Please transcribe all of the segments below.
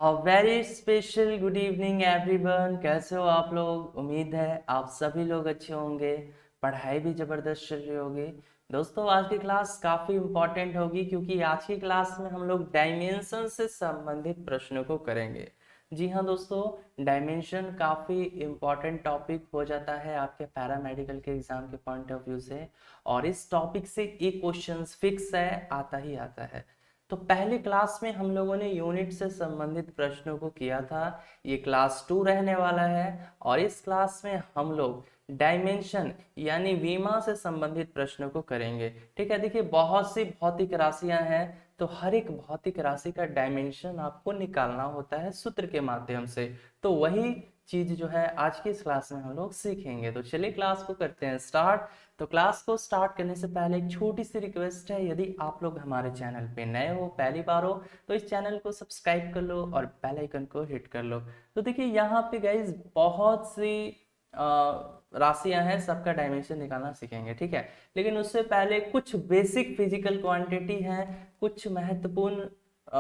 Very special good evening everyone. कैसे हो आप लोग? उम्मीद है आप सभी लोग अच्छे होंगे। पढ़ाई भी ज़बरदस्त चल रही होगी। दोस्तों, आज की क्लास काफ़ी इम्पॉर्टेंट होगी क्योंकि आज की क्लास में हम लोग डायमेंशन से संबंधित प्रश्नों को करेंगे। जी हाँ दोस्तों, डायमेंशन काफ़ी इम्पॉर्टेंट टॉपिक हो जाता है आपके पैरामेडिकल के एग्ज़ाम के पॉइंट ऑफ व्यू से। और इस टॉपिक से एक क्वेश्चन फिक्स है, आता ही आता है। तो पहली क्लास में हम लोगों ने यूनिट से संबंधित प्रश्नों को किया था। ये क्लास 2 रहने वाला है और इस क्लास में हम लोग डायमेंशन यानी विमा से संबंधित प्रश्नों को करेंगे। ठीक है, देखिए बहुत सी भौतिक राशियां हैं, तो हर एक भौतिक राशि का डायमेंशन आपको निकालना होता है सूत्र के माध्यम से। तो वही चीज जो है आज की इस क्लास में हम लोग सीखेंगे। तो चलिए क्लास को करते हैं स्टार्ट। तो क्लास को स्टार्ट करने से पहले एक छोटी सी रिक्वेस्ट है, यदि आप लोग हमारे चैनल पे नए हो, पहली बार हो, तो इस चैनल को सब्सक्राइब कर लो और बेल आइकन को हिट कर लो। तो देखिए यहाँ पे गाइज बहुत सी राशियां हैं, सबका डायमेंशन निकालना सीखेंगे। ठीक है, लेकिन उससे पहले कुछ बेसिक फिजिकल क्वांटिटी है, कुछ महत्वपूर्ण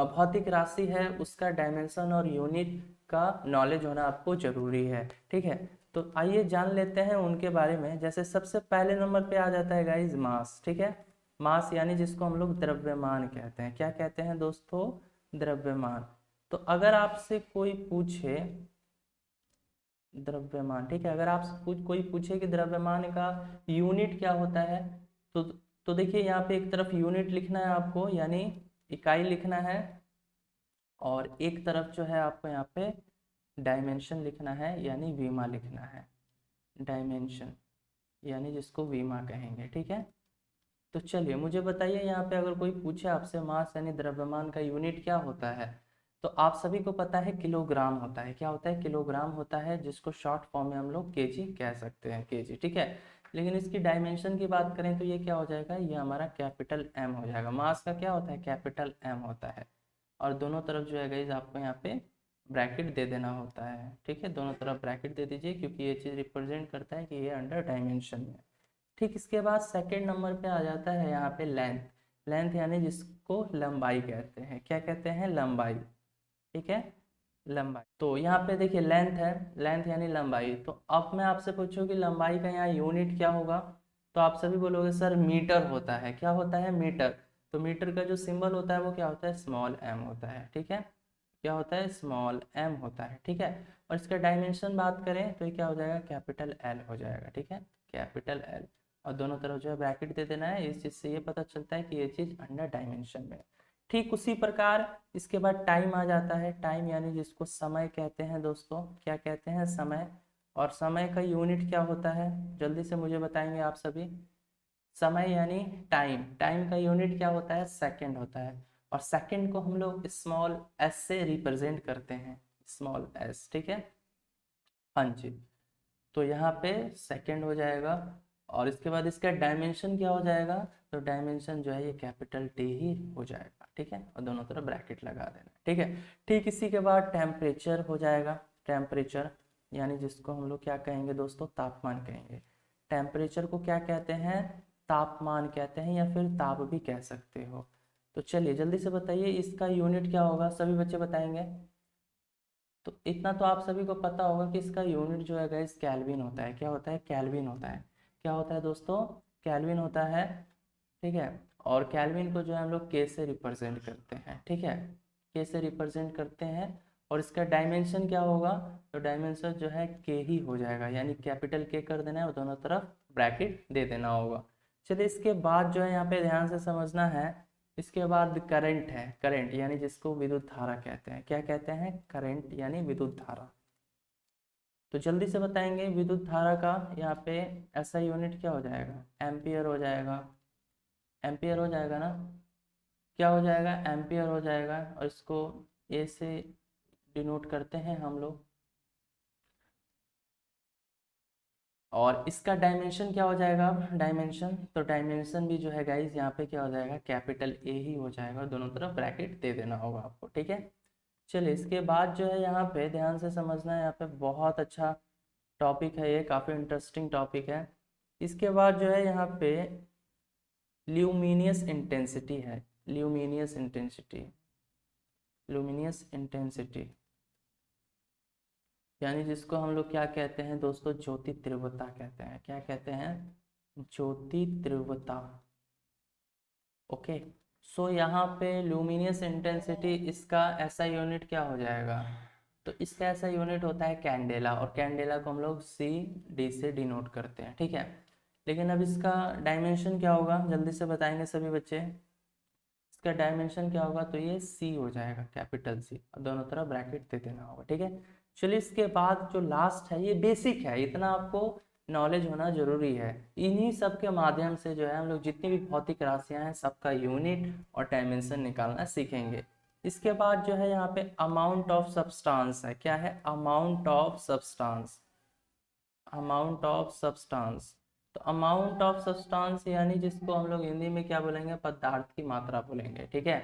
भौतिक राशि है, उसका डायमेंशन और यूनिट का नॉलेज होना आपको जरूरी है। ठीक है, तो आइए जान लेते हैं उनके बारे में। जैसे सबसे पहले नंबर पे आ जाता है गाइज मास। ठीक है, मास यानी जिसको हम लोग द्रव्यमान कहते हैं। क्या कहते हैं दोस्तों? द्रव्यमान। तो अगर आपसे कोई पूछे द्रव्यमान, ठीक है, अगर आपसे कोई पूछे कि द्रव्यमान का यूनिट क्या होता है, तो तो देखिए यहाँ पे एक तरफ यूनिट लिखना है आपको, यानी इकाई लिखना है, और एक तरफ जो है आपको यहाँ पे डायमेंशन लिखना है यानी विमा लिखना है। डायमेंशन यानी जिसको विमा कहेंगे। ठीक है, तो चलिए मुझे बताइए, यहाँ पे अगर कोई पूछे आपसे मास यानी द्रव्यमान का यूनिट क्या होता है, तो आप सभी को पता है किलोग्राम होता है। क्या होता है? किलोग्राम होता है, जिसको शॉर्ट फॉर्म में हम लोग केजी कह सकते हैं, केजी। ठीक है, लेकिन इसकी डायमेंशन की बात करें तो ये क्या हो जाएगा? ये हमारा कैपिटल एम हो जाएगा। मास का क्या होता है? कैपिटल एम होता है। और दोनों तरफ जो है गाइस आपको यहाँ पे ब्रैकेट दे देना होता है। ठीक है, दोनों तरफ ब्रैकेट दे दीजिए क्योंकि ये चीज़ रिप्रेजेंट करता है कि ये अंडर डायमेंशन में। ठीक, इसके बाद सेकेंड नंबर पे आ जाता है यहाँ पे लेंथ। लेंथ यानी जिसको लंबाई कहते हैं। क्या कहते हैं? लंबाई। ठीक है, लंबाई। तो यहाँ पे देखिए लेंथ है, लेंथ यानी लंबाई। तो अब मैं आपसे पूछूं कि लंबाई का यहाँ यूनिट क्या होगा, तो आप सभी बोलोगे सर मीटर होता है। क्या होता है? मीटर। तो मीटर का जो सिंबल होता है वो क्या होता है? स्मॉल एम होता है। ठीक है, क्या होता है? स्मॉल एम होता है। ठीक है, और इसका डायमेंशन बात करें तो ये क्या हो जाएगा? कैपिटल एल हो जाएगा। ठीक है, कैपिटल एल। और दोनों तरफ जो है ब्रैकेट दे देना है। इस चीज़ से ये पता चलता है कि ये चीज़ अंडर डायमेंशन में है। ठीक उसी प्रकार इसके बाद टाइम आ जाता है। टाइम यानी जिसको समय कहते हैं दोस्तों। क्या कहते हैं? समय। और समय का यूनिट क्या होता है? जल्दी से मुझे बताएंगे आप सभी। समय यानी टाइम। टाइम का यूनिट क्या होता है? सेकंड होता है। और सेकंड को हम लोग स्मॉल एस से रिप्रेजेंट करते हैं, स्मॉल एस। ठीक है, हाँ जी। तो यहाँ पे सेकंड हो जाएगा। और इसके बाद इसका डायमेंशन क्या हो जाएगा? तो डायमेंशन जो है ये कैपिटल टी ही हो जाएगा। ठीक है, और दोनों तरफ ब्रैकेट लगा देना। ठीक है, ठीक इसी के बाद टेम्परेचर हो जाएगा। टेम्परेचर यानी जिसको हम लोग क्या कहेंगे दोस्तों? तापमान कहेंगे। टेम्परेचर को क्या कहते हैं? तापमान कहते हैं, या फिर ताप भी कह सकते हो। तो चलिए जल्दी से बताइए इसका यूनिट क्या होगा, सभी बच्चे बताएंगे। तो इतना तो आप सभी को पता होगा कि इसका यूनिट जो है गाइस केल्विन होता है। क्या होता है? केल्विन होता है। क्या होता है दोस्तों? केल्विन होता है। ठीक है, और केल्विन को जो है हम लोग के से रिप्रेजेंट करते हैं। ठीक है, के से रिप्रेजेंट करते हैं। और इसका डायमेंशन क्या होगा? तो डायमेंशन जो है के ही हो जाएगा, यानी कैपिटल के कर देना है और दोनों तरफ ब्रैकेट दे देना होगा। चलिए इसके बाद जो है यहाँ पे ध्यान से समझना है। इसके बाद करंट है। करंट यानी जिसको विद्युत धारा कहते हैं। क्या कहते हैं? करंट यानी विद्युत धारा। तो जल्दी से बताएंगे विद्युत धारा का यहाँ पे ऐसा यूनिट क्या हो जाएगा? एम्पियर हो जाएगा। एम्पियर हो जाएगा ना? क्या हो जाएगा? एम्पियर हो जाएगा। और इसको ए से डिनोट करते हैं हम लोग। और इसका डायमेंशन क्या हो जाएगा? डायमेंशन, तो डायमेंशन भी जो है गाइज यहाँ पे क्या हो जाएगा? कैपिटल ए ही हो जाएगा, और दोनों तरफ ब्रैकेट दे देना होगा आपको। ठीक है, चलिए इसके बाद जो है यहाँ पे ध्यान से समझना है। यहाँ पे बहुत अच्छा टॉपिक है, ये काफ़ी इंटरेस्टिंग टॉपिक है। इसके बाद जो है यहाँ पे ल्यूमिनियस इंटेंसिटी है। Luminous intensity. लुमिनियस इंटेंसिटी, यानी जिसको हम लोग क्या कहते हैं दोस्तों, ज्योति तीव्रता कहते हैं। क्या कहते हैं, ज्योति तीव्रता। ओके, सो यहाँ पे लुमिनियस इंटेंसिटी, इसका ऐसा यूनिट क्या हो जाएगा, तो इसका ऐसा यूनिट होता है कैंडेला, और कैंडेला को हम लोग CD से डिनोट करते हैं, ठीक है। लेकिन अब इसका डायमेंशन क्या होगा, जल्दी से बताएंगे सभी बच्चे। इसका डायमेंशन क्या होगा, तो ये C हो जाएगा, कैपिटल C, और दोनों तरफ ब्रैकेट दे देना होगा, ठीक है। चलिए इसके बाद जो लास्ट है, ये बेसिक है, इतना आपको नॉलेज होना जरूरी है। इन्हीं सब के माध्यम से जो है हम लोग जितनी भी भौतिक राशियां हैं सबका यूनिट और डायमेंशन निकालना सीखेंगे। इसके बाद जो है यहाँ पे अमाउंट ऑफ सब्सटेंस है। क्या है, amount of substance, amount of substance. तो अमाउंट ऑफ सब्सटेंस यानी जिसको हम लोग हिंदी में क्या बोलेंगे, पदार्थ की मात्रा बोलेंगे, ठीक है।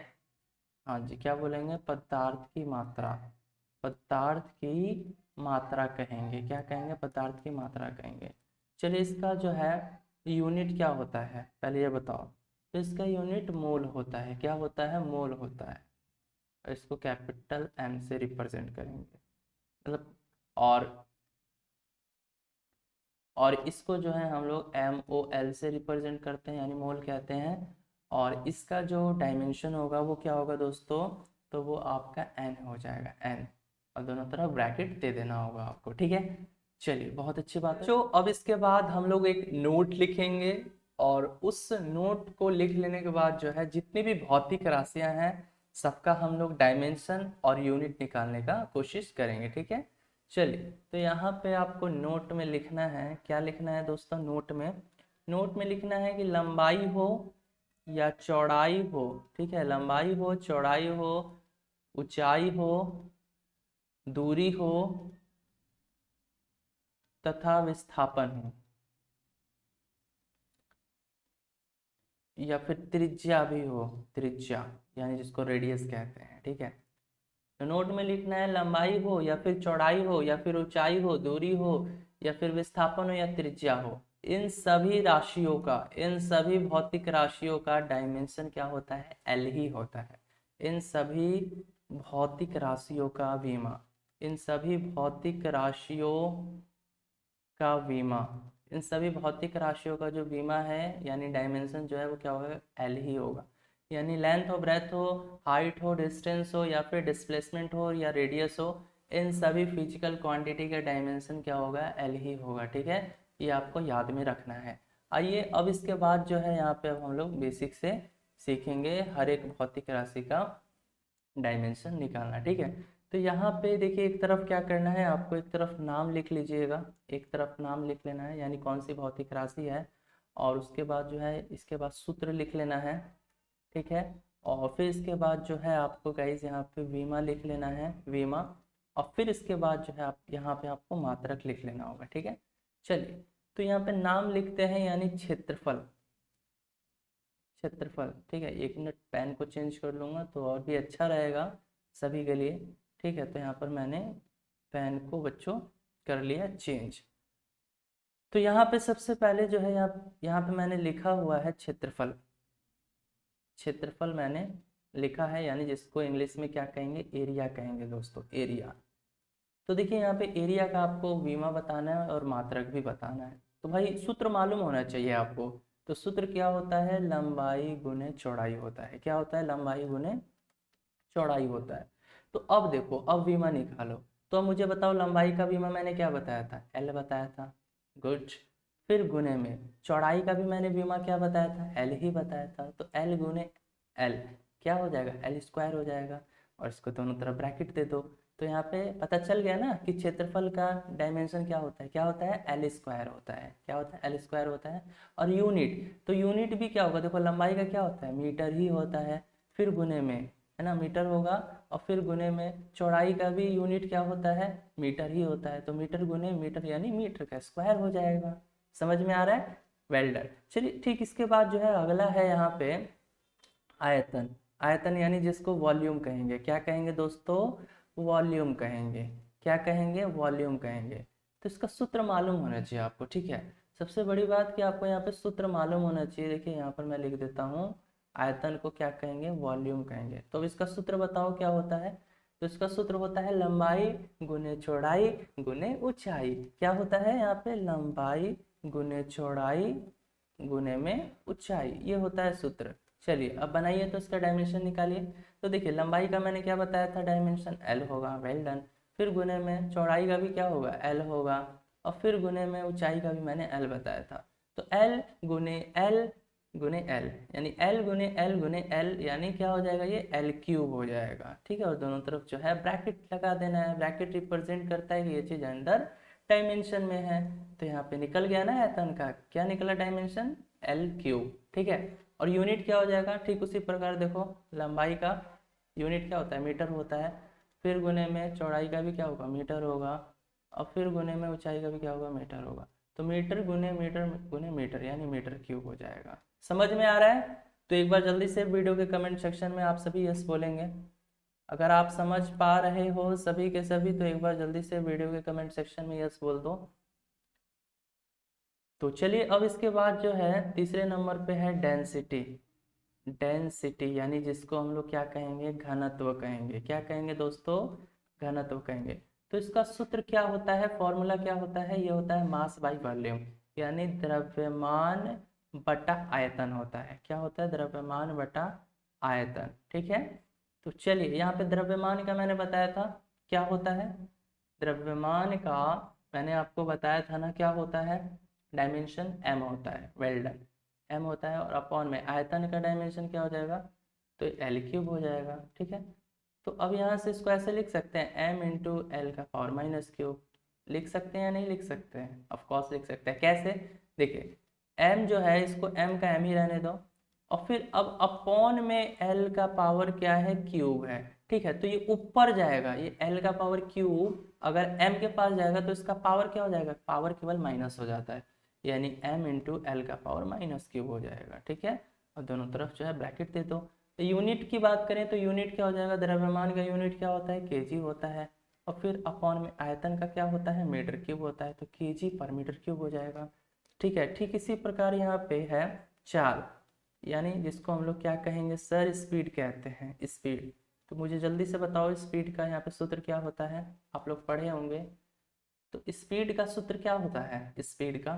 हाँ जी, क्या बोलेंगे, पदार्थ की मात्रा, पदार्थ की मात्रा कहेंगे। क्या कहेंगे, पदार्थ की मात्रा कहेंगे। चलिए इसका जो है यूनिट क्या होता है, पहले ये बताओ। तो इसका यूनिट मोल होता है। क्या होता है, मोल होता है। इसको कैपिटल M से रिप्रेजेंट करेंगे, मतलब और इसको जो है हम लोग MOL से रिप्रेजेंट करते हैं, यानी मोल कहते हैं। और इसका जो डायमेंशन होगा वो क्या होगा दोस्तों, तो वो आपका N हो जाएगा, N, और दोनों तरफ ब्रैकेट दे देना होगा आपको, ठीक है। चलिए बहुत अच्छी बात है। तो अब इसके बाद हम लोग एक नोट लिखेंगे, और उस नोट को लिख लेने के बाद जो है जितनी भी भौतिक राशियां हैं सबका हम लोग डायमेंशन और यूनिट निकालने का कोशिश करेंगे, ठीक है। चलिए तो यहाँ पे आपको नोट में लिखना है, क्या लिखना है दोस्तों, नोट में लिखना है कि लंबाई हो या चौड़ाई हो, ठीक है, लंबाई हो, चौड़ाई हो, ऊंचाई हो, दूरी हो तथा विस्थापन हो, या फिर त्रिज्या भी हो, त्रिज्या यानी जिसको रेडियस कहते हैं, ठीक है। तो नोट में लिखना है लंबाई हो या फिर चौड़ाई हो या फिर ऊंचाई हो, दूरी हो या फिर विस्थापन हो या त्रिज्या हो, इन सभी राशियों का, इन सभी भौतिक राशियों का डायमेंशन क्या होता है, L ही होता है। इन सभी भौतिक राशियों का विमा, इन सभी भौतिक राशियों का विमा, इन सभी भौतिक राशियों का जो विमा है यानी डायमेंशन जो है वो क्या होगा, L ही होगा। यानी लेंथ हो, ब्रेथ हो, हाइट हो, डिस्टेंस हो या फिर डिस्प्लेसमेंट हो या रेडियस हो, इन सभी फिजिकल क्वांटिटी का डायमेंशन क्या होगा, L ही होगा, ठीक है। ये आपको याद में रखना है। आइए अब इसके बाद जो है यहाँ पे अब हम लोग बेसिक से सीखेंगे हर एक भौतिक राशि का डायमेंशन निकालना, ठीक है। तो यहाँ पे देखिए एक तरफ क्या करना है आपको, एक तरफ नाम लिख लीजिएगा, एक तरफ नाम लिख लेना है यानी कौन सी भौतिक राशि है, और उसके बाद जो है इसके बाद सूत्र लिख लेना है, ठीक है। और फिर इसके बाद जो है आपको गाइज यहाँ पे विमा लिख लेना है, विमा, और फिर इसके बाद जो है आप यहाँ पे आपको मात्रक लिख लेना होगा, ठीक है। चलिए तो यहाँ पे नाम लिखते हैं यानी क्षेत्रफल, क्षेत्रफल, ठीक है। एक मिनट पेन को चेंज कर लूँगा तो और भी अच्छा रहेगा सभी के लिए, ठीक है। तो यहाँ पर मैंने पेन को बच्चों कर लिया चेंज। तो यहाँ पे सबसे पहले जो है यहाँ पे मैंने लिखा हुआ है क्षेत्रफल, क्षेत्रफल मैंने लिखा है, यानी जिसको इंग्लिश में क्या कहेंगे, एरिया कहेंगे दोस्तों, एरिया। तो देखिए यहाँ पे एरिया का आपको विमा बताना है और मात्रक भी बताना है, तो भाई सूत्र मालूम होना चाहिए आपको। तो सूत्र क्या होता है, लंबाई गुने चौड़ाई होता है। क्या होता है, लंबाई गुने चौड़ाई होता है। तो अब देखो, अब विमा निकालो। तो अब मुझे बताओ लंबाई का विमा मैंने क्या बताया था, L बताया था, गुड। फिर गुने में चौड़ाई का भी मैंने विमा क्या बताया था, L ही बताया था। तो L गुने L क्या हो जाएगा, L स्क्वायर हो जाएगा, और इसको दोनों तरफ ब्रैकेट दे दो। तो यहाँ पे पता चल गया ना कि क्षेत्रफल का डायमेंशन क्या होता है, क्या होता है, L स्क्वायर होता है। क्या होता है, L स्क्वायर होता है। और यूनिट, तो यूनिट भी क्या होगा, देखो लंबाई का क्या होता है, मीटर ही होता है। फिर गुने में, है ना, मीटर होगा, और फिर गुने में चौड़ाई का भी यूनिट क्या होता है, मीटर ही होता है। तो मीटर गुने मीटर यानी मीटर का स्क्वायर हो जाएगा। समझ में आ रहा है, वेल डन। चलिए ठीक, इसके बाद जो है अगला है यहाँ पे आयतन। आयतन यानी जिसको वॉल्यूम कहेंगे, क्या कहेंगे दोस्तों, वॉल्यूम कहेंगे। क्या कहेंगे, वॉल्यूम कहेंगे। तो इसका सूत्र मालूम होना चाहिए आपको, ठीक है। सबसे बड़ी बात कि आपको यहाँ पे सूत्र मालूम होना चाहिए। देखिए यहाँ पर मैं लिख देता हूँ आयतन को क्या कहेंगे, वॉल्यूम कहेंगे। तो अब इसका सूत्र बताओ क्या होता है। तो इसका सूत्र होता है लंबाई गुने चौड़ाई गुने ऊंचाई। क्या होता है यहाँ पे, लंबाई गुने चौड़ाई गुने में ऊंचाई, ये होता है सूत्र। चलिए अब बनाइए तो इसका डायमेंशन निकालिए। तो देखिए लंबाई का मैंने क्या बताया था, डायमेंशन एल होगा, वेल डन। फिर गुने में चौड़ाई का भी क्या होगा, एल होगा, और फिर गुने में ऊंचाई का भी मैंने एल बताया था। तो एल गुने एल गुने एल, यानी एल गुने एल गुने एल, यानी क्या हो जाएगा, ये एल क्यूब हो जाएगा। ठीक है, और दोनों तरफ जो है ब्रैकेट लगा देना है। ब्रैकेट रिप्रेजेंट करता है कि ये चीज अंडर डायमेंशन में है। तो यहाँ पे निकल गया ना आयतन का, क्या निकला, डायमेंशन एल क्यूब। ठीक है, और यूनिट क्या हो जाएगा, ठीक उसी प्रकार देखो, लंबाई का यूनिट क्या होता है, मीटर होता है। फिर गुने में चौड़ाई का भी क्या होगा, मीटर होगा, और फिर गुने में ऊंचाई का भी क्या होगा, मीटर होगा। तो मीटर गुने मीटर यानी मीटर क्यूब हो जाएगा। समझ में आ रहा है। तो एक बार जल्दी से वीडियो के कमेंट सेक्शन में आप सभी यस बोलेंगे। अगर आप समझ पा रहे हो सभी के सभी, तो एक बार जल्दी से वीडियो के कमेंट सेक्शन में यस बोल दो। तो चलिए अब इसके बाद जो है तीसरे नंबर पे है डेंसिटी। डेंसिटी यानी जिसको हम लोग क्या कहेंगे, घनत्व कहेंगे। क्या कहेंगे दोस्तों, घनत्व कहेंगे। तो इसका सूत्र क्या होता है, फॉर्मूला क्या होता है, ये होता है मास बाई वॉल्यूम, यानी द्रव्यमान बटा आयतन होता है। क्या होता है, द्रव्यमान बटा आयतन। ठीक है, तो चलिए यहाँ पे द्रव्यमान का मैंने बताया था क्या होता है। द्रव्यमान का मैंने आपको बताया था ना, क्या होता है, डायमेंशन एम होता है, वेल डन, एम होता है। और अपॉन में आयतन का डायमेंशन क्या हो जाएगा, तो एल क्यूब हो जाएगा। ठीक है, तो अब यहाँ से इसको ऐसे लिख सकते हैं, एम इंटू एल का पावर माइनस क्यूब। लिख सकते हैं या नहीं लिख सकते हैं, ऑफकोर्स लिख सकते हैं। कैसे, देखिए एम जो है इसको एम का एम ही रहने दो, और फिर अब अपॉन में एल का पावर क्या है, क्यूब है। ठीक है, तो ये ऊपर जाएगा, ये एल का पावर क्यूब अगर एम के पास जाएगा तो इसका पावर क्या हो जाएगा, पावर केवल माइनस हो जाता है, यानी एम इंटू एल का पावर माइनस क्यूब हो जाएगा। ठीक है, और दोनों तरफ जो है ब्रैकेट दे दो। तो यूनिट की बात करें तो यूनिट क्या हो जाएगा, द्रव्यमान का यूनिट क्या होता है, केजी होता है, और फिर अपॉन में आयतन का क्या होता है, मीटर क्यूब होता है, तो केजी पर मीटर क्यूब हो जाएगा। ठीक है, ठीक इसी प्रकार यहाँ पे है चाल, यानी जिसको हम लोग क्या कहेंगे सर, स्पीड कहते हैं, स्पीड। तो मुझे जल्दी से बताओ स्पीड का यहाँ पे सूत्र क्या होता है, आप लोग पढ़े होंगे। तो स्पीड का सूत्र क्या होता है, स्पीड का,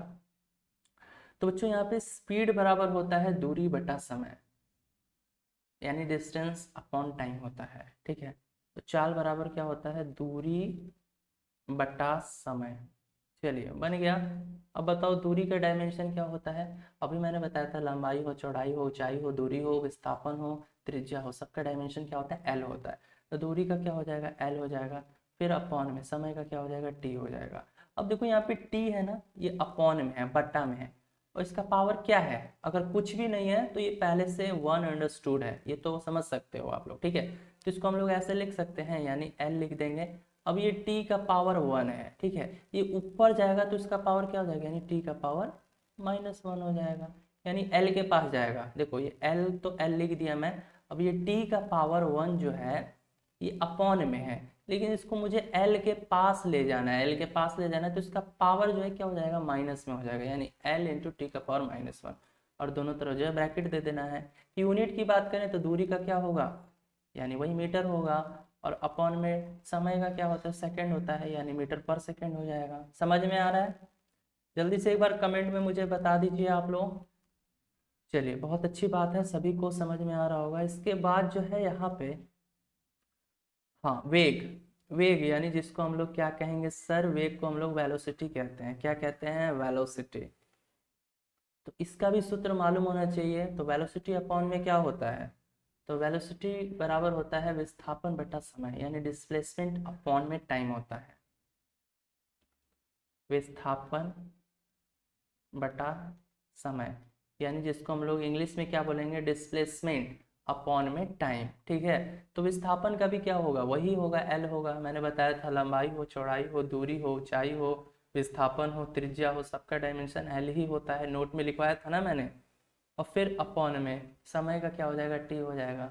तो बच्चों यहाँ पे स्पीड बराबर होता है दूरी बटा समय, यानी डिस्टेंस अपॉन टाइम होता है। ठीक है, तो चाल बराबर क्या होता है, दूरी बटा समय। चलिए बन गया। अब बताओ दूरी का डायमेंशन क्या होता है। अभी मैंने बताया था लंबाई हो, चौड़ाई हो, ऊंचाई हो, दूरी हो, विस्थापन हो, त्रिज्या हो, सबका डायमेंशन क्या होता है, एल होता है। तो दूरी का क्या हो जाएगा, एल हो जाएगा। फिर अपॉन में समय का क्या हो जाएगा, टी हो जाएगा। अब देखो यहाँ पे टी है ना, ये अपॉन में है, बट्टा में है, और इसका पावर क्या है, अगर कुछ भी नहीं है तो ये पहले से वन अंडरस्टूड है, ये तो समझ सकते हो आप लोग। ठीक है, तो इसको हम लोग ऐसे लिख सकते हैं, यानी एल लिख देंगे। अब ये t का पावर 1 है। ठीक है, ये ऊपर जाएगा तो इसका पावर क्या हो जाएगा, यानी t का पावर -1 हो जाएगा, यानी l के पास जाएगा। देखो ये l तो l लिख दिया मैं। अब ये t का पावर 1 जो है ये अपॉन में है, लेकिन इसको मुझे l के पास ले जाना है, l के पास ले जाना है, तो इसका पावर जो है क्या हो जाएगा, माइनस में हो जाएगा, यानी l इंटू टी का पावर -1, और दोनों तरफ जो है ब्रैकेट दे देना है। यूनिट की बात करें तो दूरी का क्या होगा, यानी वही मीटर होगा, और अपॉन में समय का क्या होता है, सेकंड होता है, यानी मीटर पर सेकंड हो जाएगा। समझ में आ रहा है, जल्दी से एक बार कमेंट में मुझे बता दीजिए आप लोग। चलिए बहुत अच्छी बात है, सभी को समझ में आ रहा होगा। इसके बाद जो है यहाँ पे, हाँ वेग, वेग यानी जिसको हम लोग क्या कहेंगे सर, वेग को हम लोग वेलोसिटी कहते हैं। क्या कहते हैं, वेलोसिटी। तो इसका भी सूत्र मालूम होना चाहिए। तो वेलोसिटी अपॉन में क्या होता है, तो वेलोसिटी बराबर होता है विस्थापन बटा समय, यानी डिस्प्लेसमेंट अपॉन में टाइम होता है, विस्थापन बटा समय, यानी जिसको हम लोग इंग्लिश में क्या बोलेंगे, डिस्प्लेसमेंट अपॉन में टाइम। ठीक है, तो विस्थापन का भी क्या होगा, वही होगा, एल होगा। मैंने बताया था लंबाई हो, चौड़ाई हो, दूरी हो, ऊंचाई हो, विस्थापन हो, त्रिज्या हो, सबका डायमेंशन एल ही होता है, नोट में लिखवाया था ना मैंने। और फिर अपॉन में समय का क्या हो जाएगा, टी हो जाएगा,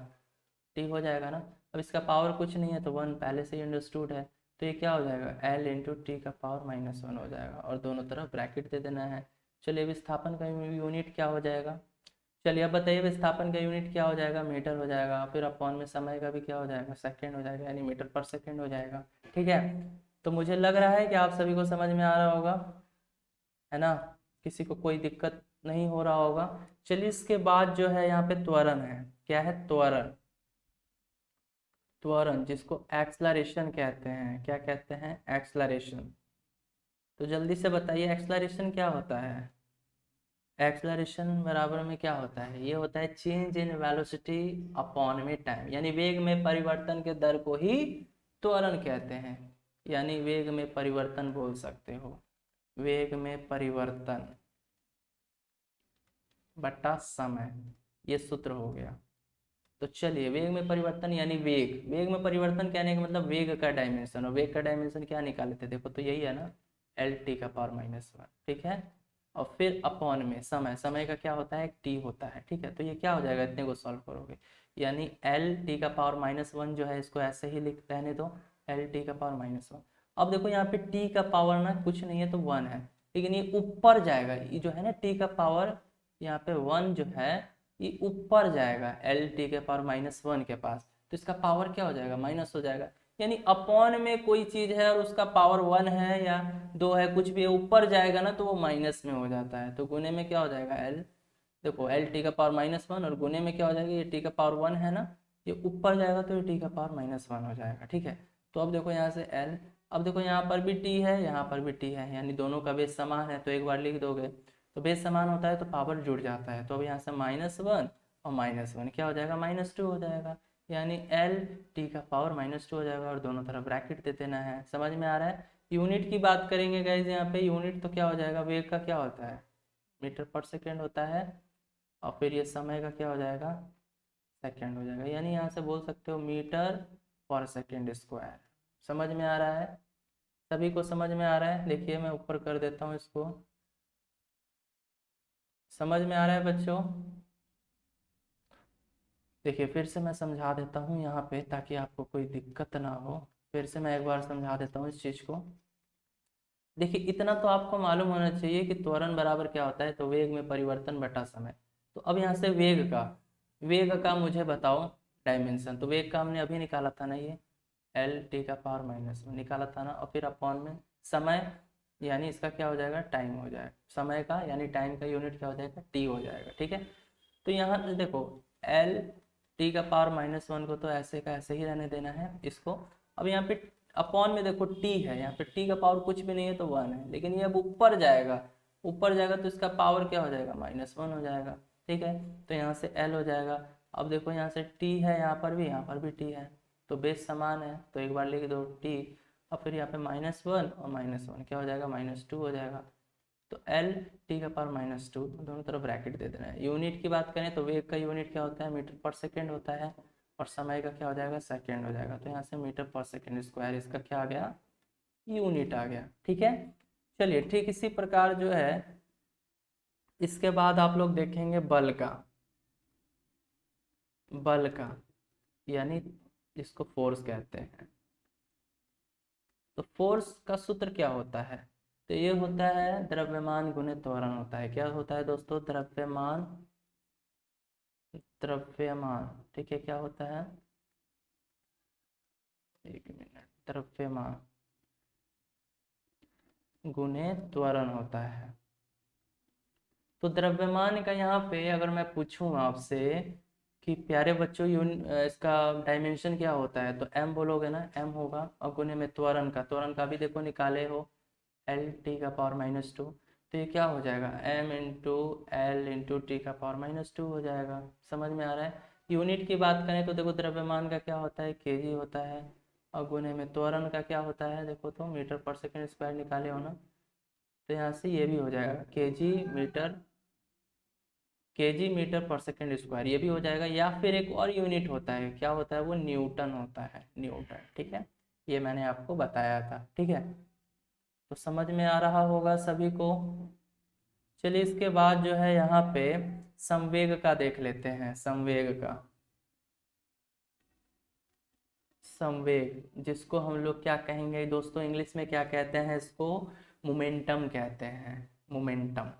टी हो जाएगा ना। अब इसका पावर कुछ नहीं है तो 1 पहले से ही अंडरस्टूड है, तो ये क्या हो जाएगा, एल इंटू टी का पावर -1 हो जाएगा, और दोनों तरफ ब्रैकेट दे देना है। चलिए विस्थापन का यूनिट क्या हो जाएगा, चलिए अब बताइए विस्थापन का यूनिट क्या हो जाएगा, मीटर हो जाएगा। फिर अपॉन में समय का भी क्या हो जाएगा, सेकंड हो जाएगा, यानी मीटर पर सेकंड हो जाएगा। ठीक है, तो मुझे लग रहा है कि आप सभी को समझ में आ रहा होगा, है ना, किसी को कोई दिक्कत नहीं हो रहा होगा। चलिए इसके बाद जो है यहाँ पे त्वरण है। क्या है, त्वरण। त्वरण जिसको एक्सलरेशन कहते हैं, क्या कहते हैं, एक्सलरेशन। तो जल्दी से बताइए एक्सलरेशन क्या होता है। एक्सलरेशन बराबर में क्या होता है, ये होता है चेंज इन वेलोसिटी अपॉन में टाइम, यानी वेग में परिवर्तन के दर को ही त्वरण कहते हैं। यानी वेग में परिवर्तन बोल सकते हो, वेग में परिवर्तन बटा समय, ये सूत्र हो गया। तो चलिए वेग में परिवर्तन यानी वेग, वेग में परिवर्तन कहने का मतलब वेग का डायमेंशन, और वेग का डायमेंशन क्या निकाले थे, देखो तो यही है ना, एल टी का पावर माइनस वन। ठीक है, और फिर अपॉन में समय, समय का क्या होता है, टी होता है। ठीक है, तो ये क्या हो जाएगा, इतने को सॉल्व करोगे, यानी एल टी का पावर माइनस वन जो है, इसको ऐसे ही लिख रहने दो, एल टी का पावर माइनस वन। अब देखो यहाँ पे टी का पावर ना कुछ नहीं है तो वन है, लेकिन ये ऊपर जाएगा, ये जो है ना टी का पावर यहाँ पे वन जो है ये ऊपर जाएगा एल टी के पावर माइनस वन के पास, तो इसका पावर क्या हो जाएगा, माइनस हो जाएगा। यानी अपॉन में कोई चीज है और उसका पावर वन है या दो है, कुछ भी है, ऊपर जाएगा ना तो वो माइनस में हो जाता है, तो गुने में क्या हो जाएगा एल, देखो एल टी का पावर माइनस वन, और गुने में क्या हो जाएगा, ये टी का पावर वन है ना, ये ऊपर जाएगा तो ये टी का पावर माइनस वन हो जाएगा। ठीक है, तो अब देखो यहाँ से एल, अब देखो यहाँ पर भी टी है, यहाँ पर भी टी है, यानी दोनों का बेस समान है, तो एक बार लिख दोगे, तो बेस समान होता है तो पावर जुड़ जाता है, तो अब यहाँ से माइनस वन और माइनस वन क्या हो जाएगा, माइनस टू हो जाएगा, यानी एल टी का पावर माइनस टू हो जाएगा, और दोनों तरफ ब्रैकेट दे देना है। समझ में आ रहा है। यूनिट की बात करेंगे गाइज, यहाँ पे यूनिट तो क्या हो जाएगा, वेग का क्या होता है, मीटर पर सेकेंड होता है, और फिर ये समय का क्या हो जाएगा, सेकेंड हो जाएगा, यानी यहाँ से बोल सकते हो मीटर पर सेकेंड स्क्वायर। समझ में आ रहा है, सभी को समझ में आ रहा है। देखिए मैं ऊपर कर देता हूँ इसको, समझ में आ रहा है बच्चों। देखिए फिर से मैं समझा देता हूँ यहाँ पे, ताकि आपको कोई दिक्कत ना हो, फिर से मैं एक बार समझा देता हूँ इस चीज़ को। देखिए इतना तो आपको मालूम होना चाहिए कि त्वरण बराबर क्या होता है, तो वेग में परिवर्तन बटा समय। तो अब यहाँ से वेग का मुझे बताओ डायमेंशन, तो वेग का हमने अभी निकाला था ना, ये एल टी का पावर माइनस में निकाला था ना, और फिर अपॉन में समय, यानी इसका क्या हो जाएगा, टाइम हो जाएगा, समय का यानी टाइम का यूनिट क्या हो जाएगा, टी हो जाएगा। ठीक है, तो यहाँ से देखो एल टी का पावर माइनस वन को तो ऐसे का ऐसे ही रहने देना है इसको। अब यहाँ पे अपॉन में देखो टी है, यहाँ पे टी का पावर कुछ भी नहीं है तो वन है, लेकिन ये अब ऊपर जाएगा, ऊपर जाएगा तो इसका पावर क्या हो जाएगा, माइनस वन हो जाएगा। ठीक है, तो यहाँ से एल हो जाएगा। अब देखो यहाँ से टी है, यहाँ पर भी टी है, तो बेस समान है, तो एक बार लिख दो टी, और फिर यहाँ पे माइनस वन और माइनस वन क्या हो जाएगा, माइनस टू हो जाएगा। तो एल टी का पावर माइनस टू, दोनों तरफ ब्रैकेट दे देना है। यूनिट की बात करें तो वेग का यूनिट क्या होता है, मीटर पर सेकेंड होता है, और समय का क्या हो जाएगा, सेकेंड हो जाएगा, तो यहाँ से मीटर पर सेकेंड स्क्वायर इसका क्या आ गया, यूनिट आ गया। ठीक है, चलिए ठीक इसी प्रकार जो है इसके बाद आप लोग देखेंगे बल का यानी जिसको फोर्स कहते हैं। तो फोर्स का सूत्र क्या होता है, तो ये होता है द्रव्यमान गुणे त्वरण होता है। क्या होता है दोस्तों, द्रव्यमान। ठीक है, क्या होता है, एक मिनट, द्रव्यमान गुणे त्वरण होता है। तो द्रव्यमान का यहाँ पे अगर मैं पूछूं आपसे कि प्यारे बच्चों इसका डायमेंशन क्या होता है, तो एम बोलोगे ना, एम होगा, और गुणे में त्वरण का भी देखो निकाले हो, एल टी का पावर माइनस टू, तो ये क्या हो जाएगा, M into L into T का पावर माइनस टू हो जाएगा। समझ में आ रहा है। यूनिट की बात करें तो देखो द्रव्यमान का क्या होता है, केजी होता है, और गुणे में त्वरण का क्या होता है, देखो तो मीटर पर सेकेंड स्क्वायर निकाले हो ना, तो यहाँ से ये भी हो जाएगा केजी मीटर पर सेकेंड स्क्वायर, ये भी हो जाएगा। या फिर एक और यूनिट होता है, क्या होता है वो, न्यूटन होता है, न्यूटन। ठीक है, ये मैंने आपको बताया था। ठीक है, तो समझ में आ रहा होगा सभी को। चलिए इसके बाद जो है यहाँ पे संवेग का देख लेते हैं, संवेग जिसको हम लोग क्या कहेंगे दोस्तों, इंग्लिश में क्या कहते हैं इसको, मोमेंटम कहते हैं, मोमेंटम।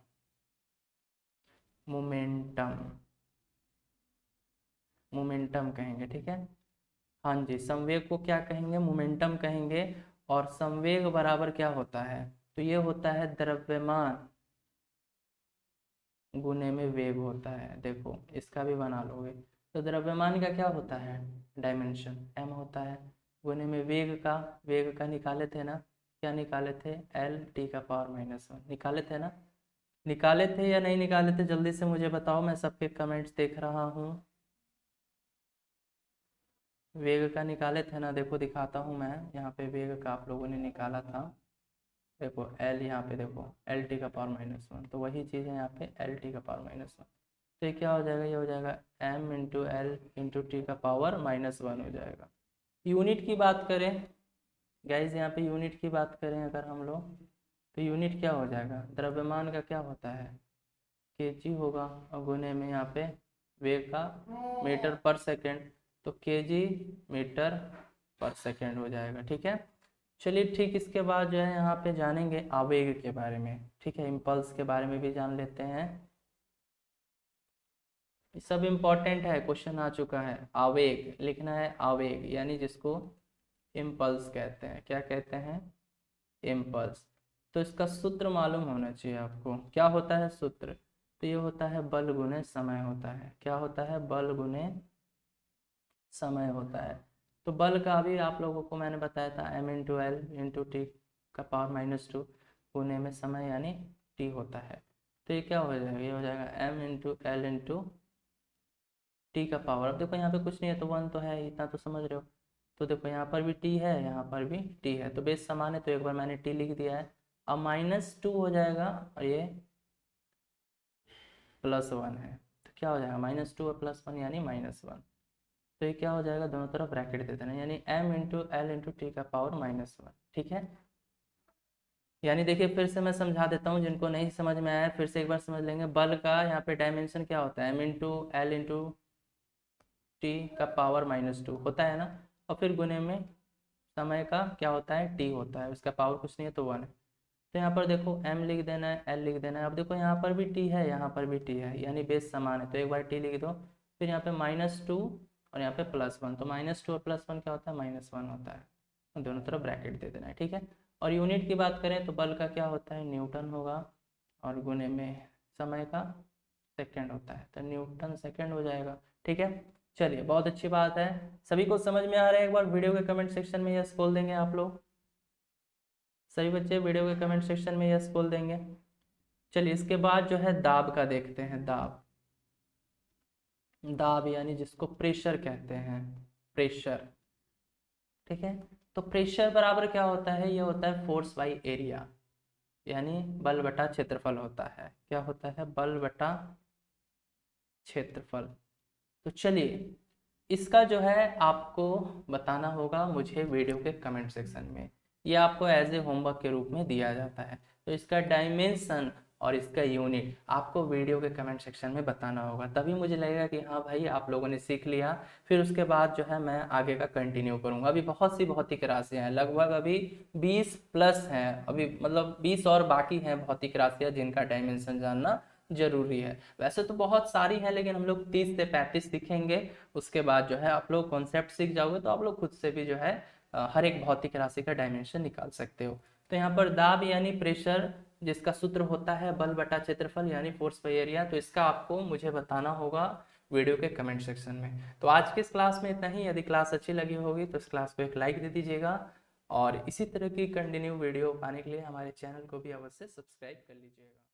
मोमेंटम कहेंगे, ठीक है। हाँ जी, संवेग को क्या कहेंगे, मोमेंटम कहेंगे। और संवेग बराबर क्या होता है, तो ये होता है द्रव्यमान गुने में वेग होता है। देखो इसका भी बना लोगे, तो द्रव्यमान का क्या होता है, डायमेंशन m होता है, गुने में वेग का निकाले थे ना, क्या निकाले थे, L(T⁻⁻1) निकाले थे ना, निकाले थे या नहीं निकाले थे, जल्दी से मुझे बताओ, मैं सबके कमेंट्स देख रहा हूँ। वेग का निकाले थे ना, देखो दिखाता हूँ मैं, यहाँ पे वेग का आप लोगों ने निकाला था। देखो L यहाँ पे देखो L(T⁻⁻1), तो वही चीज़ है यहाँ पे L(T⁻⁻1). तो ये क्या हो जाएगा, ये हो जाएगा m×L(T⁻⁻1) हो जाएगा। यूनिट की बात करें गाइज, यहाँ पे यूनिट की बात करें अगर हम लोग, तो यूनिट क्या हो जाएगा, द्रव्यमान का क्या होता है, kg होगा, और गुने में यहाँ पे वेग का मीटर पर सेकेंड, तो kg मीटर पर सेकेंड हो जाएगा, ठीक है। चलिए ठीक, इसके बाद जो है यहाँ पे जानेंगे आवेग के बारे में, ठीक है, इम्पल्स के बारे में भी जान लेते हैं। सब इम्पोर्टेंट है, क्वेश्चन आ चुका है। आवेग लिखना है, आवेग यानी जिसको इम्पल्स कहते हैं, क्या कहते हैं, इम्पल्स। तो इसका सूत्र मालूम होना चाहिए आपको, क्या होता है सूत्र, तो ये होता है बल गुने समय होता है। क्या होता है, बल गुने समय होता है। तो बल का भी आप लोगों को मैंने बताया था m×L(T⁻²) गुने में समय यानी t होता है। तो ये क्या हो जाएगा, ये हो जाएगा m×L(T⁻). अब देखो यहाँ पे कुछ नहीं है तो 1 तो है, इतना तो समझ रहे हो। तो देखो यहाँ पर भी t है, यहाँ पर भी t है, तो बेस समान है, तो एक बार मैंने t लिख दिया है। अब -2 हो जाएगा और ये +1 है, तो क्या हो जाएगा, -2 और +1 यानी -1। तो ये क्या हो जाएगा, दोनों तरफ ब्रैकेट दे देना, यानी m×L(T⁻⁻1), ठीक है। यानी देखिए फिर से मैं समझा देता हूँ, जिनको नहीं समझ में आया फिर से एक बार समझ लेंगे। बल का यहाँ पे डायमेंशन क्या होता है, m×L(T⁻⁻2) होता है ना, और फिर गुने में समय का क्या होता है, t होता है, उसका पावर कुछ नहीं है तो 1 है। तो यहाँ पर देखो m लिख देना है, l लिख देना है। अब देखो यहाँ पर भी t है, यहाँ पर भी t है, यानी बेस समान है, तो एक बार t लिख दो, फिर यहाँ पे -2 और यहाँ पे +1, तो -2 और +1 क्या होता है, -1 होता है, तो दोनों तरफ ब्रैकेट दे देना है, ठीक है। और यूनिट की बात करें तो बल का क्या होता है, न्यूटन होगा, और गुने में समय का सेकेंड होता है, तो न्यूटन सेकेंड हो जाएगा, ठीक है। चलिए बहुत अच्छी बात है, सभी को समझ में आ रहा है, एक बार वीडियो के कमेंट सेक्शन में यस बोल देंगे आप लोग, सभी बच्चे वीडियो के कमेंट सेक्शन में यस बोल देंगे। चलिए इसके बाद जो है दाब का देखते हैं, दाब, दाब यानी जिसको प्रेशर कहते हैं, प्रेशर, ठीक है। तो प्रेशर बराबर क्या होता है, ये होता है फोर्स बाई एरिया, यानी बल बटा क्षेत्रफल होता है। क्या होता है, बल बटा क्षेत्रफल। तो चलिए इसका जो है आपको बताना होगा मुझे वीडियो के कमेंट सेक्शन में, ये आपको एज ए होमवर्क के रूप में दिया जाता है। तो इसका डायमेंशन और इसका यूनिट आपको वीडियो के कमेंट सेक्शन में बताना होगा, तभी मुझे लगेगा कि हाँ भाई आप लोगों ने सीख लिया। फिर उसके बाद जो है मैं आगे का कंटिन्यू करूँगा। अभी बहुत सी भौतिक राशियाँ हैं, लगभग अभी 20+ हैं, अभी मतलब 20 और बाकी हैं भौतिक राशियाँ जिनका डायमेंशन जानना जरूरी है। वैसे तो बहुत सारी है, लेकिन हम लोग 30 से 35 सीखेंगे। उसके बाद जो है आप लोग कॉन्सेप्ट सीख जाओगे तो आप लोग खुद से भी जो है हर एक भौतिक राशि का डायमेंशन निकाल सकते हो। तो यहाँ पर दाब यानी प्रेशर, जिसका सूत्र होता है बल बटा क्षेत्रफल यानी फोर्स बाई एरिया, तो इसका आपको मुझे बताना होगा वीडियो के कमेंट सेक्शन में। तो आज की इस क्लास में इतना ही। यदि क्लास अच्छी लगी होगी तो इस क्लास को एक लाइक दे दीजिएगा, और इसी तरह की कंटिन्यू वीडियो पाने के लिए हमारे चैनल को भी अवश्य सब्सक्राइब कर लीजिएगा।